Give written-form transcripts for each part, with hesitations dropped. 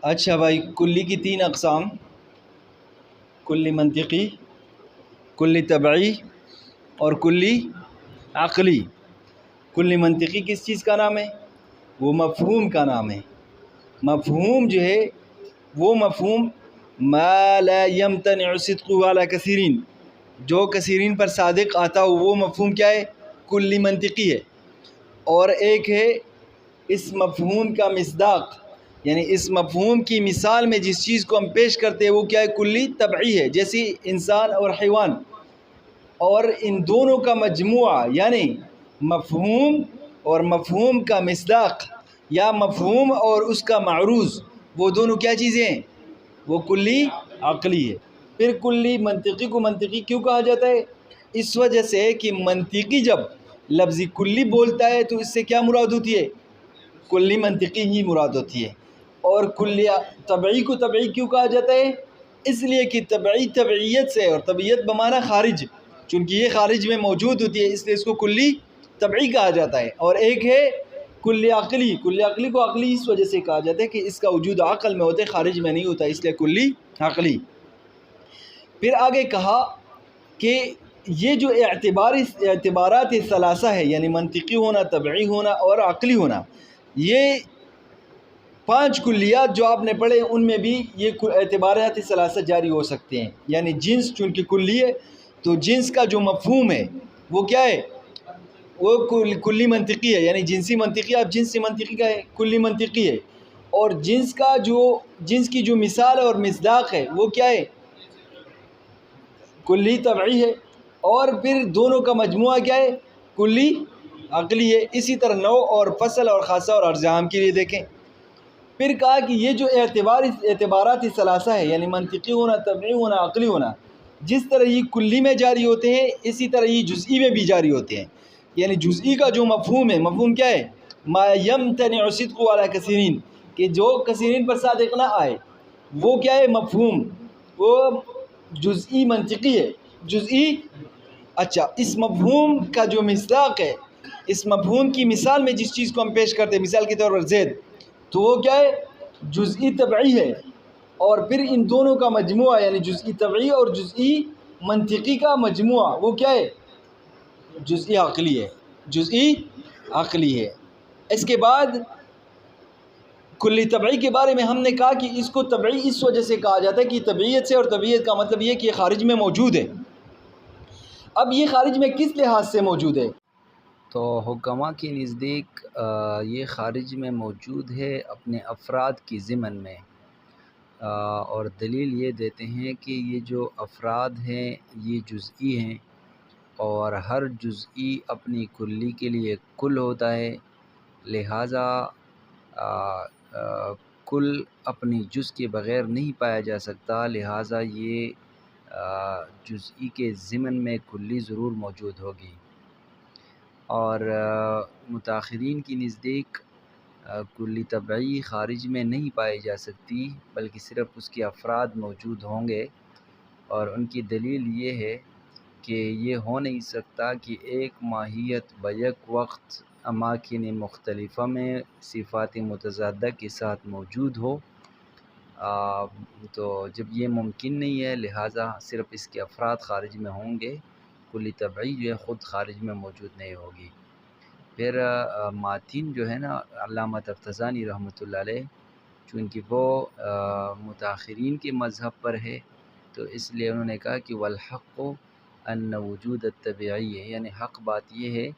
اچھا بھائی، کلی کی تین اقسام: کلی منطقی، کلی طبعی اور کلی عقلی۔ کلی منطقی کس چیز کا نام ہے؟ وہ مفہوم کا نام ہے۔ مفہوم جو ہے وہ مفہوم ما لا يمتنع صدقه على کثیرین، جو کثیرین پر صادق آتا ہو وہ مفہوم کیا ہے؟ کلی منطقی ہے۔ اور ایک ہے اس مفہوم کا مصداق، یعنی اس مفہوم کی مثال میں جس چیز کو ہم پیش کرتے ہیں وہ کیا ہے؟ کلی طبعی ہے، جیسے انسان اور حیوان۔ اور ان دونوں کا مجموعہ یعنی مفہوم اور مفہوم کا مصداق، یا مفہوم اور اس کا معروض، وہ دونوں کیا چیزیں ہیں؟ وہ کلی عقلی ہے۔ پھر کلی منطقی کو منطقی کیوں کہا جاتا ہے؟ اس وجہ سے کہ منطقی جب لفظ کلی بولتا ہے تو اس سے کیا مراد ہوتی ہے؟ کلی منطقی ہی مراد ہوتی ہے۔ اور کلی طبعی کو طبعی کیوں کہا جاتا ہے؟ اس لیے کہ طبعی طبعیت سے، اور طبعیت بمعنی خارج، چونکہ یہ خارج میں موجود ہوتی ہے اس لیے اس کو کلی طبعی کہا جاتا ہے۔ اور ایک ہے کلی عقلی۔ کلی عقلی کو عقلی اس وجہ سے کہا جاتا ہے کہ اس کا وجود عقل میں ہوتا ہے، خارج میں نہیں ہوتا، اس لیے کلی عقلی۔ پھر آگے کہا کہ یہ جو اعتبارات ثلاثہ ہے، یعنی منطقی ہونا، طبعی ہونا اور عقلی ہونا، یہ 5 کلیات جو آپ نے پڑھے ان میں بھی یہ اعتبارات ثلاثہ جاری ہو سکتے ہیں۔ یعنی جنس چونکہ کلی ہے تو جنس کا جو مفہوم ہے وہ کیا ہے؟ وہ کلی منطقی ہے، یعنی جنسی منطقی، آپ جنس منطقی کا ہے، کلی منطقی ہے۔ اور جنس کی جو مثال اور مصداق ہے وہ کیا ہے؟ کلی طبعی ہے۔ اور پھر دونوں کا مجموعہ کیا ہے؟ کلی عقلی ہے۔ اسی طرح نوع اور فصل اور خاصہ اور ارجحام کے لیے دیکھیں۔ پھر کہا کہ یہ جو اعتبارات ثلاثہ ہے، یعنی منطقی ہونا، طبعی ہونا، عقلی ہونا، جس طرح یہ کلی میں جاری ہوتے ہیں اسی طرح یہ جزئی میں بھی جاری ہوتے ہیں۔ یعنی جزئی کا جو مفہوم ہے، مفہوم کیا ہے؟ ما یمتنع صدقه علی کثیرین، کہ جو کثیرین پر صادق نہ آئے، وہ کیا ہے؟ مفہوم، وہ جزئی منطقی ہے، جزئی۔ اچھا، اس مفہوم کا جو مصداق ہے، اس مفہوم کی مثال میں جس چیز کو ہم پیش کرتے ہیں، مثال کے طور پر زید، تو وہ کیا ہے؟ جزئی طبعی ہے۔ اور پھر ان دونوں کا مجموعہ یعنی جزئی طبعی اور جزئی منطقی کا مجموعہ وہ کیا ہے؟ جزئی عقلی ہے، جزئی عقلی ہے۔ اس کے بعد کلی طبعی کے بارے میں ہم نے کہا کہ اس کو طبعی اس وجہ سے کہا جاتا ہے کہ طبعیت سے، اور طبعیت کا مطلب یہ کہ یہ خارج میں موجود ہے۔ اب یہ خارج میں کس لحاظ سے موجود ہے؟ تو حکماء کے نزدیک یہ خارج میں موجود ہے اپنے افراد کی ضمن میں، اور دلیل یہ دیتے ہیں کہ یہ جو افراد ہیں یہ جزئی ہیں، اور ہر جزئی اپنی کلی کے لیے کل ہوتا ہے، لہٰذا کل اپنی جز کے بغیر نہیں پایا جا سکتا، لہٰذا یہ جزئی کے ضمن میں کلی ضرور موجود ہوگی۔ اور متاخرین کی نزدیک کلی طبعی خارج میں نہیں پائی جا سکتی، بلکہ صرف اس کے افراد موجود ہوں گے، اور ان کی دلیل یہ ہے کہ یہ ہو نہیں سکتا کہ ایک ماہیت بیک وقت اماکن مختلفہ میں صفات متضادہ کے ساتھ موجود ہو، تو جب یہ ممکن نہیں ہے لہٰذا صرف اس کے افراد خارج میں ہوں گے، کلی طبعی جو ہے خود خارج میں موجود نہیں ہوگی۔ پھر ماتین جو ہے نا علامہ تفتزانی رحمۃ اللہ علیہ، چونکہ وہ متاخرین کے مذہب پر ہے تو اس لیے انہوں نے کہا کہ والحق ان وجود الطبعی ہے، یعنی حق بات یہ ہے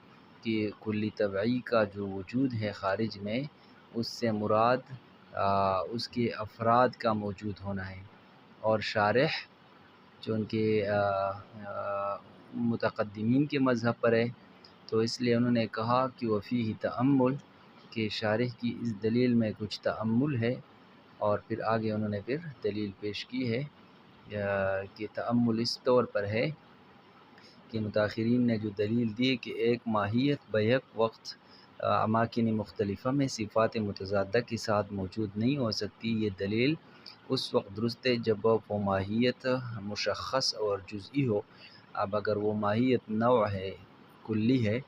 کہ کلی طبعی کا جو وجود ہے خارج میں، اس سے مراد اس کے افراد کا موجود ہونا ہے۔ اور شارح چونکہ متقدمین کے مذہب پر ہے تو اس لیے انہوں نے کہا کہ وفیہ تأمل، کہ شارح کی اس دلیل میں کچھ تأمل ہے، اور پھر آگے انہوں نے پھر دلیل پیش کی ہے کہ تأمل اس طور پر ہے کہ متاخرین نے جو دلیل دی کہ ایک ماہیت بیک وقت اماکن مختلفہ میں صفات متضادہ کے ساتھ موجود نہیں ہو سکتی، یہ دلیل اس وقت درست ہے جب وہ ماہیت مشخص اور جزئی ہو۔ اب اگر وہ ماہیت نوع ہے، کلی ہے،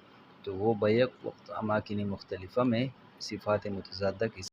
تو وہ بیک وقت اماکن مختلفہ میں صفات متضادہ کے